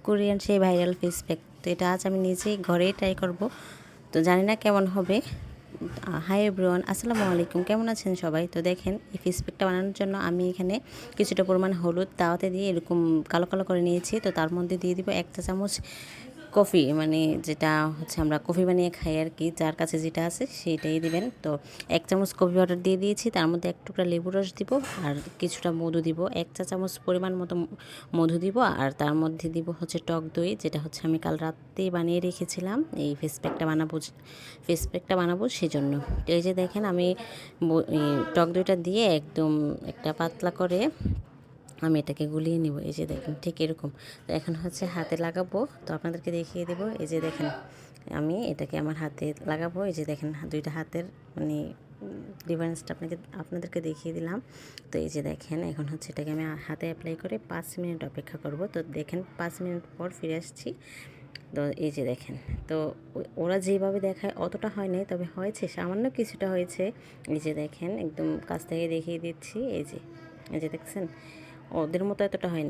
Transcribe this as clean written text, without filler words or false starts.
Korean সেই viral face pack. তো এটা আজ আমি নিজেই ঘরেই ট্রাই করব। তো জানি না কেমন হবে। হাই এভরিওয়ান, আসসালামু আলাইকুম, কেমন আছেন সবাই? তো দেখেন এই ফেস প্যাকটা বানানোর জন্য আমি এখানে কিছুটা পরিমাণ হলুদ তাওয়াতে দিয়ে এরকম কালো কালো করে নিয়েছি। তো তার মধ্যে দিয়ে দিব 1 চা চামচ কফি, মানে যেটা হচ্ছে আমরা কফি বানিয়ে খাই আর কি, যার কাছে যেটা আছে সেইটাই দিবেন। তো 1 চামচ কফি পাউডার দিয়ে দিয়েছি, তার মধ্যে 1 টুকরা লেবু রস দিব আর কিছুটা মধু দিব, 1 চা চামচ পরিমাণ মতো মধু দিব। আর তার মধ্যে দিব হচ্ছে টক দই, যেটা হচ্ছে আমি কাল রাতেই বানিয়ে রেখেছিলাম এই ফেস প্যাকটা বানাবো সেজন্য। তো এই যে দেখেন আমি এই টক দইটা দিয়ে একদম একটা পাতলা করে আমি এটাকে গুলিয়ে নিব। এই যে দেখেন ঠিক এরকম। তো এখন হচ্ছে হাতে লাগাবো, তো আপনাদেরকে দেখিয়ে দেব। এই যে দেখেন আমি এটাকে আমার হাতে লাগাবো। এই যে দেখেন দুইটা হাতের মানে ডিফারেন্সটা আপনাদেরকে দেখিয়ে দিলাম। তো এই যে দেখেন এখন হচ্ছে এটাকে আমি হাতে অ্যাপ্লাই করে 5 মিনিট অপেক্ষা করব। তো দেখেন 5 মিনিট পর ফিরে আসছি। তো এই যে দেখেন, তো ওরা যেভাবে দেখায় অতটা হয় নাই, তবে হয়েছে, সামান্য কিছুটা হয়েছে। এই যে দেখেন একদম কাছ থেকে দেখিয়ে দিচ্ছি। এই যে দেখছেন ওদের মতো এতটা হয়নি।